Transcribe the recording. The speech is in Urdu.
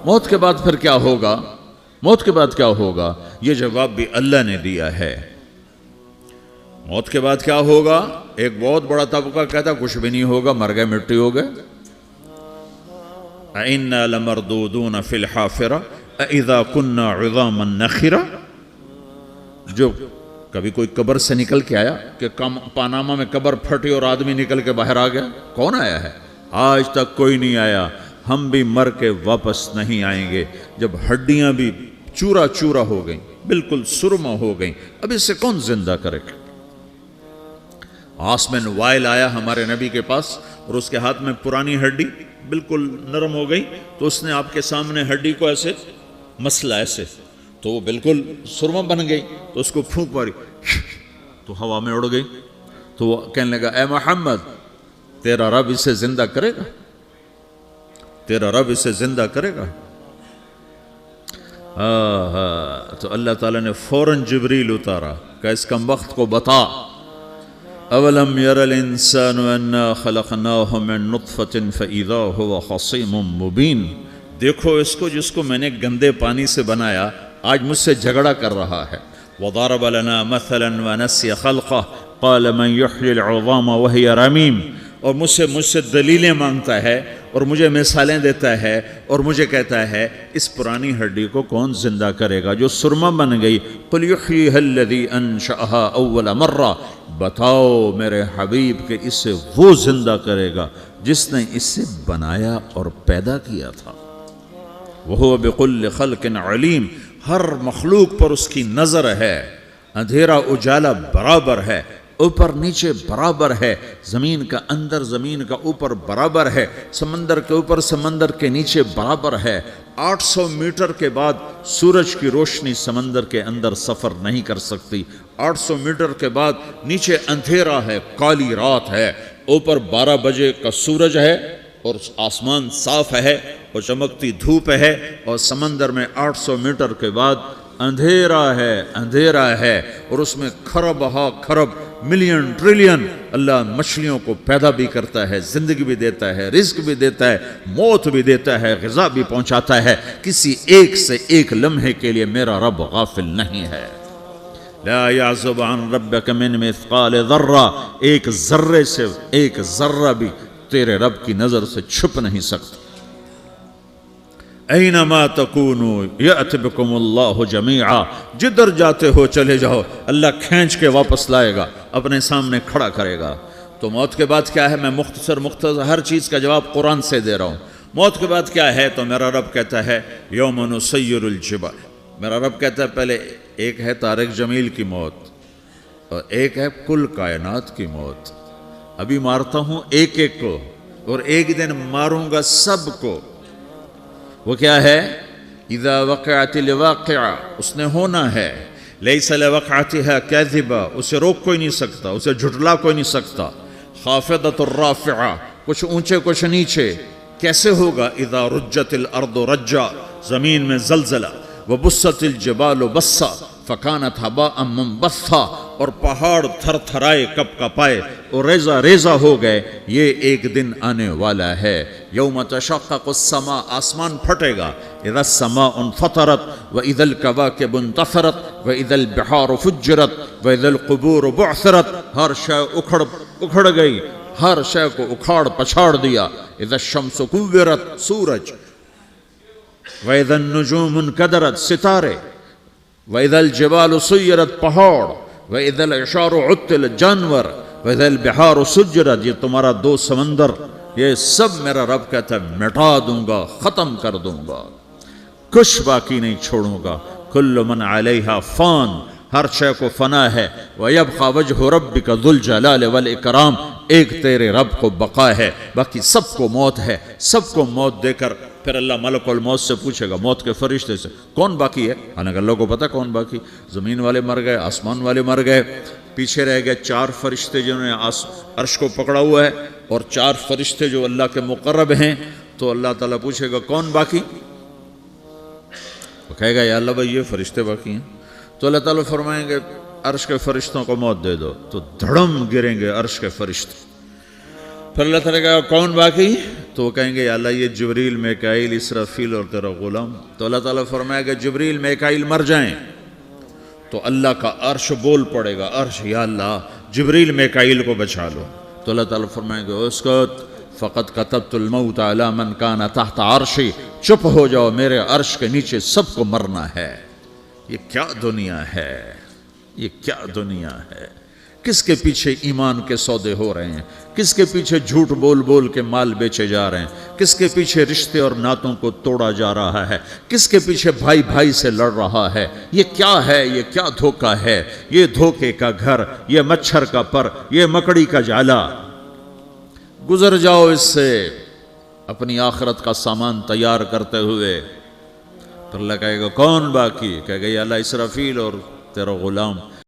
موت کے بعد پھر کیا ہوگا؟ موت کے بعد کیا ہوگا؟ یہ جواب بھی اللہ نے دیا ہے۔ موت کے بعد کیا ہوگا؟ ایک بہت بڑا طبقہ کہتا کچھ بھی نہیں ہوگا، مر گئے، مٹی ہو گئے۔ اِنَّا لَمَرْدُودُونَ فِي الْحَافِرَةِ اِذَا كُنَّا عِظَامًا نَخِرَةً۔ جو کبھی کوئی قبر سے نکل کے آیا کہ پاناما میں قبر پھٹی اور آدمی نکل کے باہر آ گیا؟ کون آیا ہے؟ آج تک کوئی نہیں آیا۔ ہم بھی مر کے واپس نہیں آئیں گے۔ جب ہڈیاں بھی چورا چورا ہو گئیں، بالکل سرما ہو گئیں، اب اس سے کون زندہ کرے گا؟ آسمن وائل آیا ہمارے نبی کے پاس اور اس کے ہاتھ میں پرانی ہڈی بالکل نرم ہو گئی، تو اس نے آپ کے سامنے ہڈی کو ایسے مسلا ایسے، تو وہ بالکل سرما بن گئی، تو اس کو پھونک ماری تو ہوا میں اڑ گئی۔ تو وہ کہنے لگا اے محمد، تیرا رب اسے زندہ کرے گا؟ تیرا رب اسے زندہ کرے گا؟ تو اللہ تعالیٰ نے فوراً جبریل اتارا کہ اس کم وقت کو بتا، اولم یر الانسان انا خلقناہ من نطفۃ فاذا هو خصیم مبین۔ دیکھو اس کو جس کو میں نے گندے پانی سے بنایا، آج مجھ سے جھگڑا کر رہا ہے۔ وضرب لنا مثلا ونسی خلقہ قال من یحیی العظام وہی رمیم۔ اور مجھ سے دلیلیں مانگتا ہے اور مجھے مثالیں دیتا ہے اور مجھے کہتا ہے اس پرانی ہڈی کو کون زندہ کرے گا جو سرما بن گئی؟ قل یحییھا الذی انشأھا اول مرہ۔ بتاؤ میرے حبیب کہ اسے وہ زندہ کرے گا جس نے اسے بنایا اور پیدا کیا تھا۔ وہو بکل خلق علیم۔ ہر مخلوق پر اس کی نظر ہے، اندھیرا اجالا برابر ہے، اوپر نیچے برابر ہے، زمین کا اندر زمین کا اوپر برابر ہے، سمندر کے اوپر سمندر کے نیچے برابر ہے۔ 800 میٹر کے بعد سورج کی روشنی سمندر کے اندر سفر نہیں کر سکتی۔ 800 میٹر کے بعد نیچے اندھیرا ہے، کالی رات ہے، اوپر 12 بجے کا سورج ہے اور آسمان صاف ہے اور چمکتی دھوپ ہے، اور سمندر میں 800 میٹر کے بعد اندھیرا ہے اور اس میں کھرب ہا کھرب ملین ٹریلین اللہ مچھلیوں کو پیدا بھی کرتا ہے، زندگی بھی دیتا ہے، رزق بھی دیتا ہے، موت بھی دیتا ہے، غذا بھی پہنچاتا ہے۔ کسی ایک سے ایک لمحے کے لیے میرا رب غافل نہیں ہے۔ لا يعزب عن ربك من مثقال ذرہ، ایک ذرے سے ایک ذرہ بھی تیرے رب کی نظر سے چھپ نہیں سکتا۔ اینما تکونوا یأت بکم اللہ جمیعا، جدھر جاتے ہو چلے جاؤ، اللہ کھینچ کے واپس لائے گا، اپنے سامنے کھڑا کرے گا۔ تو موت کے بعد کیا ہے؟ میں مختصر ہر چیز کا جواب قرآن سے دے رہا ہوں۔ موت کے بعد کیا ہے؟ تو میرا رب کہتا ہے یوم نسیر الجبال۔ میرا رب کہتا ہے پہلے ایک ہے طارق جمیل کی موت اور ایک ہے کل کائنات کی موت۔ ابھی مارتا ہوں ایک ایک کو اور ایک دن ماروں گا سب کو۔ وہ کیا ہے؟ اذا وقعت الواقعہ، اس نے ہونا ہے۔ لیس لوقعتها کاذبہ، اسے روک کوئی نہیں سکتا، اسے جھٹلا کوئی نہیں سکتا۔ خافضۃ الرافعہ، کچھ اونچے کچھ نیچے۔ کیسے ہوگا؟ اذا رجت الارض رجا، زمین میں زلزلہ۔ وبست الجبال بسا فکانت ہباء منبثا، اور پہاڑ تھر تھرائے کپ کپائے اور ریزہ ریزہ ہو گئے۔ یہ ایک دن آنے والا ہے۔ یوم تشقق السماء، آسمان پھٹے گا۔ اذا السماء انفطرت واذا الكواكب انتثرت واذا البحار فجرت واذا القبور بعثرت، ہر شے اکھڑ گئی، ہر شے کو اکھاڑ پچھاڑ دیا۔ اذا الشمس کورت، سورج۔ وَإِذَا النُّجُومُ انْكَدَرَتْ، ستارے۔ وَإِذَا الْجِبَالُ سُيِّرَتْ، پہاڑ۔ وَإِذَا الْعِشَارُ عُطِّلَتْ، جانور۔ وَإِذَا الْبِحَارُ سُجِّرَتْ، یہ تمہارا دو سمندر، یہ سب میرا رب کہتا ہے مٹا دوں گا، ختم کر دوں گا، کچھ باقی نہیں چھوڑوں گا۔ كُلُّ مَنْ عَلَيْهَا فان، ہر شے کو فنا ہے۔ وَيَبْقَى وَجْهُ رَبِّكَ ذُو الْجَلَالِ وَالْإِكْرَامِ، ایک تیرے رب کو بقا ہے، باقی سب کو موت ہے۔ سب کو موت دے کر پھر اللہ ملک الموت سے پوچھے گا، موت کے فرشتے سے، کون باقی ہے؟ حالانکہ اللہ کو پتہ کون باقی۔ زمین والے مر گئے، آسمان والے مر گئے، پیچھے رہ گئے 4 فرشتے جنہوں نے عرش کو پکڑا ہوا ہے، اور 4 فرشتے جو اللہ کے مقرب ہیں۔ تو اللہ تعالیٰ پوچھے گا کون باقی؟ وہ کہے گا یا اللہ بھائی یہ فرشتے باقی ہیں۔ تو اللہ تعالیٰ فرمائیں گے عرش کے فرشتوں کو موت دے دو، تو دھڑم گریں گے عرش کے فرشتے. پھر اللہ تعالیٰ کہا کون باقی؟ تو وہ کہیں گے یا اللہ یہ جبریل، میکائیل، اسرافیل اور تیرا غلام. تو اللہ تعالیٰ فرمائے گا جبریل میکائیل مر جائیں تو اللہ کا عرش بول پڑے گا، عرش یا اللہ جبریل میکائیل کو بچا لو. تو اللہ تعالیٰ فرمائیں گے اسکت فقط کتبت الموت علی من کان تحت عرشی، چپ ہو جاؤ، میرے عرش کے نیچے سب کو مرنا ہے. یہ کیا دنیا ہے، یہ کیا دنیا ہے. کس کے پیچھے ایمان کے سودے ہو رہے ہیں، کس کے پیچھے جھوٹ بول بول کے مال بیچے جا رہے ہیں، کس کے پیچھے رشتے اور ناتوں کو توڑا جا رہا ہے، کس کے پیچھے بھائی بھائی سے لڑ رہا ہے. یہ کیا ہے، یہ کیا دھوکہ ہے، یہ دھوکے کا گھر، یہ مچھر کا پر، یہ مکڑی کا جالا. گزر جاؤ اس سے اپنی آخرت کا سامان تیار کرتے ہوئے. تو اللہ کہے گا کون باقی؟ کہے گا یا اللہ اسرافیل اور تیرا غلام.